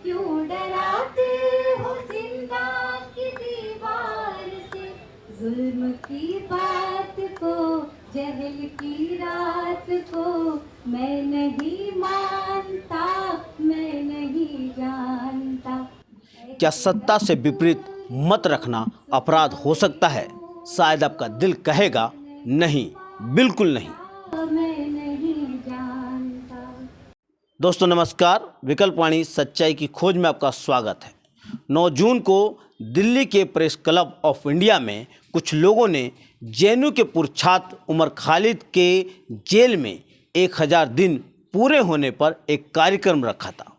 क्यों डराते हो जिंदा की दीवार से, जुल्म की बात को, जहल की रात को मैं नहीं मानता, मैं नहीं जानता। क्या सत्ता से विपरीत मत रखना अपराध हो सकता है? शायद आपका दिल कहेगा नहीं, बिल्कुल नहीं। मैं नहीं जानता। दोस्तों नमस्कार, विकल्पवाणी सच्चाई की खोज में आपका स्वागत है। 9 जून को दिल्ली के प्रेस क्लब ऑफ इंडिया में कुछ लोगों ने जेएनयू के पूर्व छात्र उमर खालिद के जेल में 1000 दिन पूरे होने पर एक कार्यक्रम रखा था।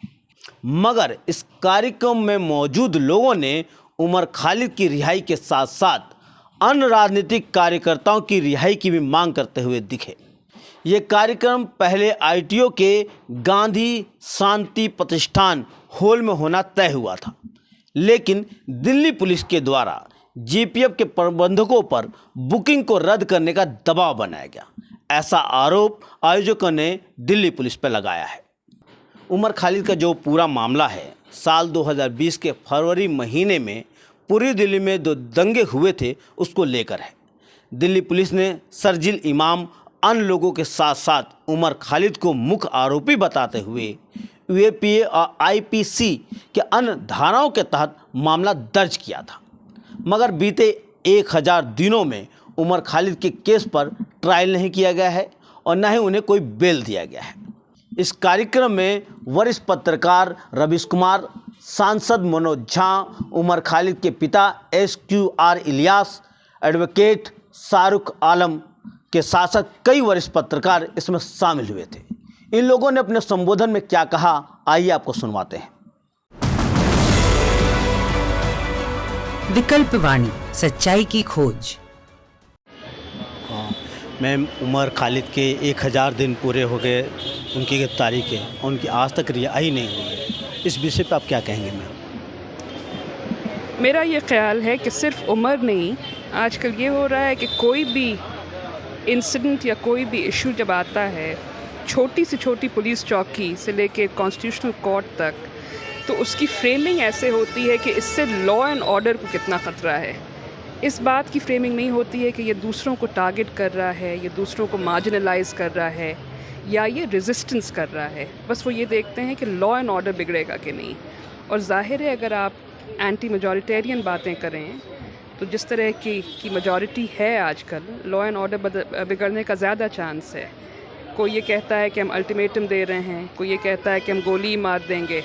मगर इस कार्यक्रम में मौजूद लोगों ने उमर खालिद की रिहाई के साथ साथ अन्य राजनीतिक कार्यकर्ताओं की रिहाई की भी मांग करते हुए दिखे। ये कार्यक्रम पहले आईटीओ के गांधी शांति प्रतिष्ठान हॉल में होना तय हुआ था, लेकिन दिल्ली पुलिस के द्वारा जीपीएफ के प्रबंधकों पर बुकिंग को रद्द करने का दबाव बनाया गया। ऐसा आरोप आयोजकों ने दिल्ली पुलिस पर लगाया है। उमर खालिद का जो पूरा मामला है, साल 2020 के फरवरी महीने में पूरी दिल्ली में 2 दंगे हुए थे, उसको लेकर है। दिल्ली पुलिस ने शरजील इमाम अन्य लोगों के साथ साथ उमर खालिद को मुख्य आरोपी बताते हुए यूएपीए और आईपीसी के अन्य धाराओं के तहत मामला दर्ज किया था। मगर बीते 1000 दिनों में उमर खालिद के केस पर ट्रायल नहीं किया गया है और न ही उन्हें कोई बेल दिया गया है। इस कार्यक्रम में वरिष्ठ पत्रकार रवीश कुमार, सांसद मनोज झा, उमर खालिद के पिता SQR इलियास, एडवोकेट शाहरुख आलम के साथ कई वरिष्ठ पत्रकार इसमें शामिल हुए थे। इन लोगों ने अपने संबोधन में क्या कहा, आइए आपको सुनवाते हैं। विकल्पवाणी सच्चाई की खोज। मैम, उमर खालिद के 1000 दिन पूरे हो गए उनकी गिरफ्तारी के, उनकी आज तक रिहाई नहीं हुई है। इस विषय पर आप क्या कहेंगे मैम? मेरा ये ख्याल है कि सिर्फ उमर नहीं, आजकल ये हो रहा है कि कोई भी इंसिडेंट या कोई भी इशू जब आता है, छोटी से छोटी पुलिस चौकी से लेके कॉन्स्टिट्यूशनल कोर्ट तक, तो उसकी फ्रेमिंग ऐसे होती है कि इससे लॉ एंड ऑर्डर को कितना ख़तरा है। इस बात की फ्रेमिंग नहीं होती है कि ये दूसरों को टारगेट कर रहा है, ये दूसरों को मार्जिनलाइज कर रहा है या ये रेजिस्टेंस कर रहा है। बस वो ये देखते हैं कि लॉ एंड ऑर्डर बिगड़ेगा कि नहीं। और जाहिर है, अगर आप एंटी मेजॉरिटेरियन बातें करें तो जिस तरह की मेजॉरिटी है आजकल, लॉ एंड ऑर्डर बिगड़ने का ज़्यादा चांस है। कोई ये कहता है कि हम अल्टीमेटम दे रहे हैं, कोई ये कहता है कि हम गोली मार देंगे।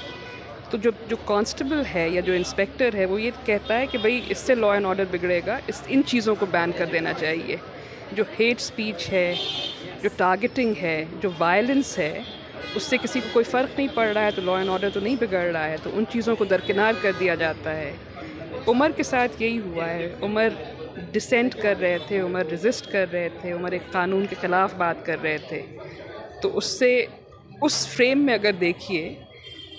तो जो कांस्टेबल है या जो इंस्पेक्टर है, वो ये कहता है कि भाई इससे लॉ एंड ऑर्डर बिगड़ेगा, इन चीज़ों को बैन कर देना चाहिए। जो हेट स्पीच है, जो टारगेटिंग है, जो वायलेंस है, उससे किसी को कोई फ़र्क नहीं पड़ रहा है, तो लॉ एंड ऑर्डर तो नहीं बिगड़ रहा है, तो उन चीज़ों को दरकिनार कर दिया जाता है। उमर के साथ यही हुआ है। उमर डिसेंट कर रहे थे, उमर रेजिस्ट कर रहे थे, उमर एक क़ानून के ख़िलाफ़ बात कर रहे थे। तो उससे उस फ्रेम में अगर देखिए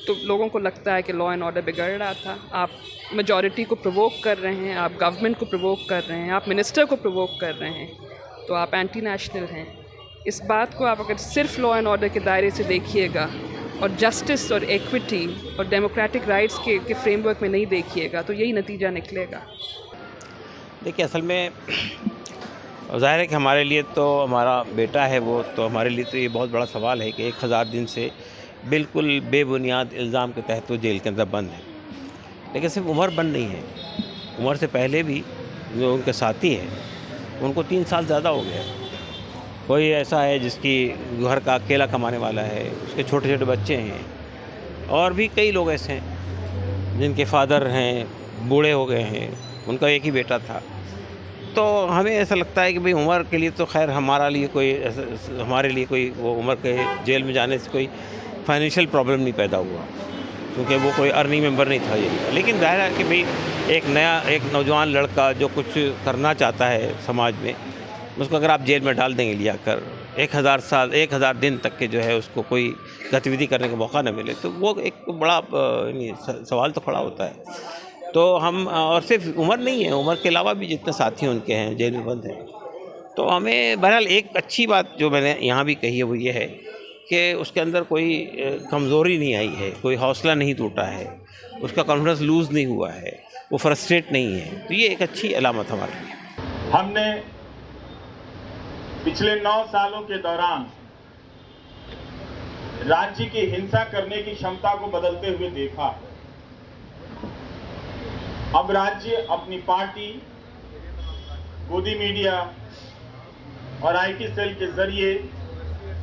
तो लोगों को लगता है कि लॉ एंड ऑर्डर बिगड़ रहा था। आप मेजॉरिटी को प्रोवोक कर रहे हैं, आप गवर्नमेंट को प्रोवोक कर रहे हैं, आप मिनिस्टर को प्रोवोक कर रहे हैं, तो आप एंटी नेशनल हैं। इस बात को आप अगर सिर्फ लॉ एंड ऑर्डर के दायरे से देखिएगा और जस्टिस और इक्विटी और डेमोक्रेटिक राइट्स के फ्रेमवर्क में नहीं देखिएगा, तो यही नतीजा निकलेगा। देखिए, असल में ज़ाहिर है कि हमारे लिए तो हमारा बेटा है वो, तो हमारे लिए तो ये बहुत बड़ा सवाल है कि 1000 दिन से बिल्कुल बेबुनियाद इल्ज़ाम के तहत वो जेल के अंदर बंद है। लेकिन सिर्फ उमर बंद नहीं है, उमर से पहले भी जो उनके साथी हैं उनको 3 साल ज़्यादा हो गया। कोई ऐसा है जिसकी घर का अकेला कमाने वाला है, उसके छोटे छोटे बच्चे हैं, और भी कई लोग ऐसे हैं जिनके फादर हैं, बूढ़े हो गए हैं, उनका एक ही बेटा था। तो हमें ऐसा लगता है कि भाई उमर के लिए तो खैर हमारे लिए कोई वो उमर के जेल में जाने से कोई फाइनेंशियल प्रॉब्लम नहीं पैदा हुआ, क्योंकि वो कोई अर्निंग मेंबर नहीं था जेल का। लेकिन जाहिर है कि भाई एक नौजवान लड़का जो कुछ करना चाहता है समाज में, उसको अगर आप जेल में डाल देंगे लिया कर 1000 दिन तक के जो है उसको कोई गतिविधि करने का मौका न मिले, तो वो एक बड़ा सवाल तो खड़ा होता है। तो हम, और सिर्फ उमर नहीं है, उमर के अलावा भी जितने साथी उनके हैं जेल में बंद हैं। तो हमें बहरहाल एक अच्छी बात जो मैंने यहाँ भी कही है वो ये है कि उसके अंदर कोई कमज़ोरी नहीं आई है, कोई हौसला नहीं टूटा है, उसका कॉन्फिडेंस लूज़ नहीं हुआ है, वो फ्रस्ट्रेट नहीं है, तो ये एक अच्छी अलामत हमारे लिए। हमने पिछले 9 सालों के दौरान राज्य की हिंसा करने की क्षमता को बदलते हुए देखा है। अब राज्य अपनी पार्टी, गोदी मीडिया और आईटी सेल के जरिए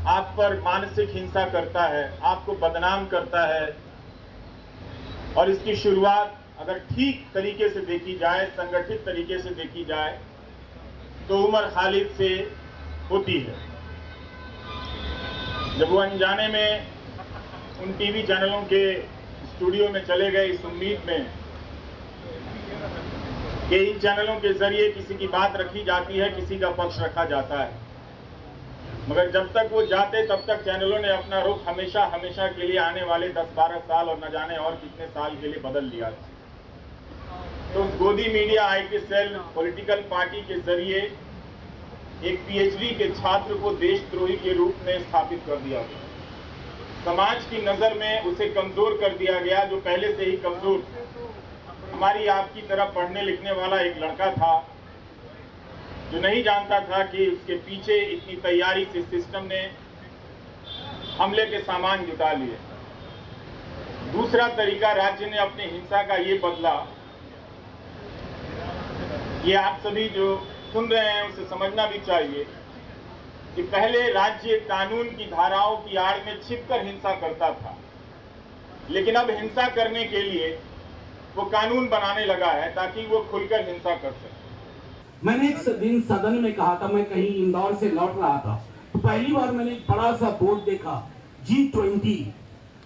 आप पर मानसिक हिंसा करता है, आपको बदनाम करता है। और इसकी शुरुआत अगर ठीक तरीके से देखी जाए, संगठित तरीके से देखी जाए, तो उमर खालिद से होती है। जब वो अनजाने में उन टीवी चैनलों के स्टूडियो में चले गए इस उम्मीद में कि इन चैनलों के जरिए किसी की बात रखी जाती है, किसी का पक्ष रखा जाता है, मगर जब तक वो जाते तब तक चैनलों ने अपना रुख हमेशा हमेशा के लिए आने वाले 10-12 साल और न जाने और कितने साल के लिए बदल लिया। तो गोदी media IT cell political party के जरिए एक पीएचडी के छात्र को देशद्रोही के रूप में स्थापित कर दिया गया। समाज की नजर में उसे कमजोर कर दिया गया, जो पहले से ही कमजोर था। हमारी आपकी तरह पढ़ने लिखने वाला एक लड़का था जो नहीं जानता था कि उसके पीछे इतनी तैयारी से सिस्टम ने हमले के सामान जुटा लिए। दूसरा तरीका राज्य ने अपने हिंसा का ये बदला, ये आप सभी जो सुन रहे हैं उसे समझना भी चाहिए कि पहले राज्य कानून की धाराओं की आड़ में छिपकर हिंसा करता था, लेकिन अब हिंसा करने के लिए वो कानून बनाने लगा है ताकि वो खुलकर हिंसा कर सके। मैंने एक दिन सदन में कहा था, मैं कहीं इंदौर से लौट रहा था, तो पहली बार मैंने एक बड़ा सा बोर्ड देखा, G20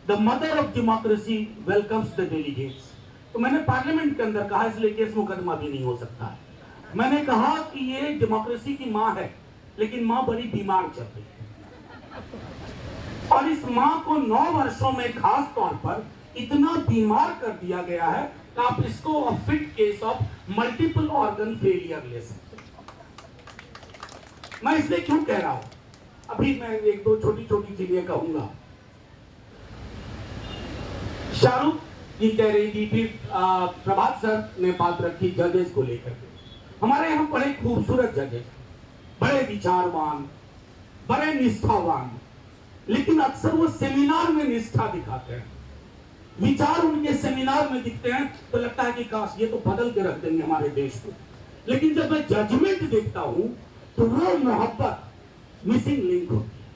the mother of democracy welcomes the delegates. तो मैंने पार्लियामेंट के अंदर कहा, इसलिए केस मुकदमा भी नहीं हो सकता है। मैंने कहा कि ये डेमोक्रेसी की माँ है, लेकिन माँ बड़ी बीमार चल रही है, और इस माँ को 9 वर्षों में खास तौर पर इतना बीमार कर दिया गया है कि आप इसको fit case of multiple organ failure ले सकते। मैं इसलिए क्यों कह रहा हूं, अभी मैं 1-2 छोटी चीजें कहूंगा। शाहरुख जी कह रही थी, फिर प्रभात सर ने बात रखी जजेस को लेकर के। हमारे यहाँ बड़े खूबसूरत जजेस, बड़े विचारवान, बड़े निष्ठावान, लेकिन अक्सर वो सेमिनार में निष्ठा दिखाते हैं, विचार उनके सेमिनार में दिखते हैं, तो लगता है कि काश ये तो बदल के रख देंगे हमारे देश को। लेकिन जब मैं जजमेंट देखता हूं तो वो मोहब्बत मिसिंग लिंक होती है,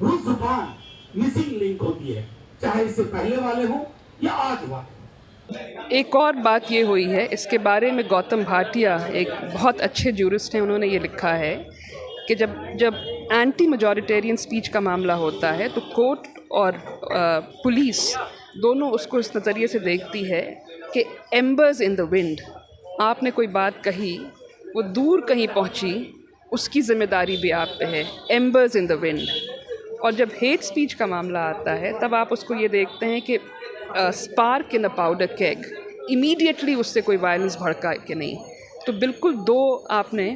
वो जुबान मिसिंग लिंक होती है, चाहे इससे पहले वाले हो या आज वाले। एक और बात ये हुई है, इसके बारे में गौतम भाटिया एक बहुत अच्छे जूरिस्ट हैं, उन्होंने ये लिखा है कि जब एंटी मेजॉरिटेरियन स्पीच का मामला होता है तो कोर्ट और पुलिस दोनों उसको इस नज़रिए से देखती है कि एम्बर्स इन द विंड, आपने कोई बात कही, वो दूर कहीं पहुंची, उसकी ज़िम्मेदारी भी आप पे है, एम्बर्स इन द विंड। और जब हेट स्पीच का मामला आता है तब आप उसको ये देखते हैं कि spark in a powder keg, immediately उससे कोई वायलेंस भड़का कि नहीं। तो बिल्कुल 2 आपने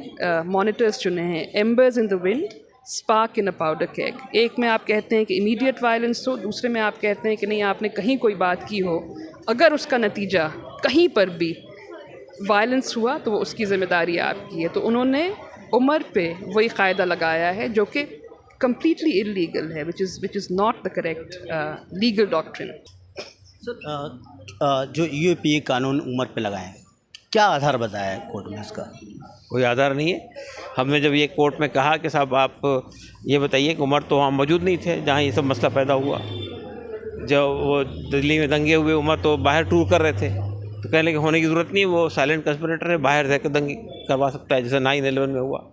मॉनिटर्स चुने हैं, एम्बर्स in the wind, spark in a powder keg. एक में आप कहते हैं कि इमीडिएट वायलेंस हो, दूसरे में आप कहते हैं कि नहीं, आपने कहीं कोई बात की हो, अगर उसका नतीजा कहीं पर भी वायलेंस हुआ तो वो उसकी ज़िम्मेदारी आपकी है। तो उन्होंने उम्र पे वही कायदा लगाया है जो कि completely illegal है, which is not the correct legal doctrine. Sir, जो यूएपीए कानून उम्र पे लगाए, क्या आधार बताया है कोर्ट में इसका? कोई आधार नहीं है। हमने जब ये कोर्ट में कहा कि साहब आप ये बताइए कि उमर तो वहाँ मौजूद नहीं थे जहाँ ये सब मसला पैदा हुआ, जब वो दिल्ली में दंगे हुए उमर तो बाहर टूर कर रहे थे, तो कहने की होने की ज़रूरत नहीं है, वो साइलेंट कंस्पिरेटर है, बाहर रहकर दंगे करवा सकता है, जैसे 9/11 में हुआ।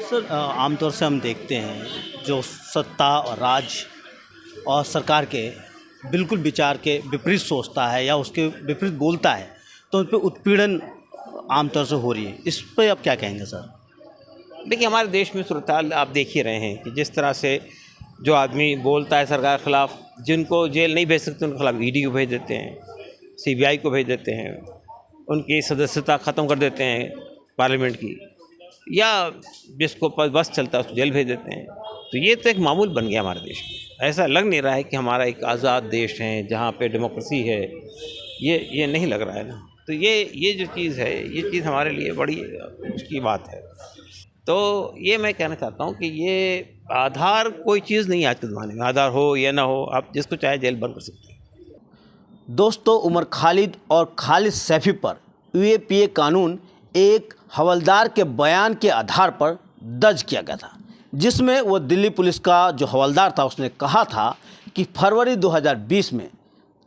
सर, आमतौर से हम देखते हैं जो सत्ता और राज और सरकार के बिल्कुल विचार के विपरीत सोचता है या उसके विपरीत बोलता है, तो उस पर उत्पीड़न आमतौर से हो रही है, इस पर आप क्या कहेंगे सर? देखिए, हमारे देश में सूरत-ए-हाल आप देख ही रहे हैं कि जिस तरह से जो आदमी बोलता है सरकार के ख़िलाफ़, जिनको जेल नहीं भेज सकते उनके खिलाफ ईडी को भेज देते हैं, सीबीआई को भेज देते हैं, उनकी सदस्यता ख़त्म कर देते हैं पार्लियामेंट की, या जिसको बस चलता है उसको जेल भेज देते हैं। तो ये तो एक मामूल बन गया हमारे देश में। ऐसा लग नहीं रहा है कि हमारा एक आज़ाद देश है जहाँ पे डेमोक्रेसी है, ये नहीं लग रहा है ना। तो ये जो चीज़ है, ये चीज़ हमारे लिए बड़ी उसकी बात है। तो ये मैं कहना चाहता हूँ कि ये आधार कोई चीज़ नहीं है आज के ज़माने में, आधार हो या ना हो, आप जिसको चाहे जेल बंद कर सकते हैं। दोस्तों, उमर खालिद और खालिद सैफी पर यूएपीए कानून एक हवलदार के बयान के आधार पर दर्ज किया गया था, जिसमें वो दिल्ली पुलिस का जो हवलदार था उसने कहा था कि फरवरी 2020 में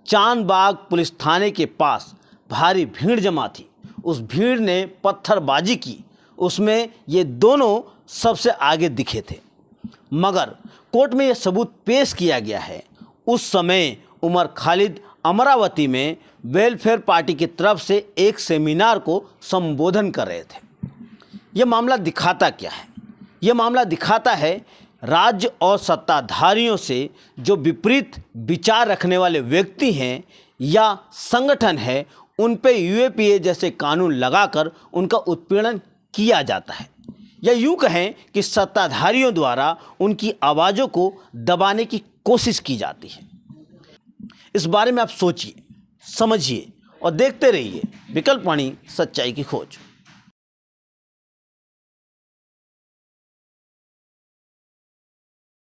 चांदबाग पुलिस थाने के पास भारी भीड़ जमा थी। उस भीड़ ने पत्थरबाजी की, उसमें ये दोनों सबसे आगे दिखे थे। मगर कोर्ट में यह सबूत पेश किया गया है, उस समय उमर खालिद अमरावती में वेलफेयर पार्टी की तरफ से एक सेमिनार को संबोधन कर रहे थे। यह मामला दिखाता क्या है? यह मामला दिखाता है राज्य और सत्ताधारियों से जो विपरीत विचार रखने वाले व्यक्ति हैं या संगठन है, उन पे यूएपीए जैसे कानून लगाकर उनका उत्पीड़न किया जाता है, या यूँ कहें कि सत्ताधारियों द्वारा उनकी आवाज़ों को दबाने की कोशिश की जाती है। इस बारे में आप सोचिए, समझिए और देखते रहिए विकल्पवाणी सच्चाई की खोज।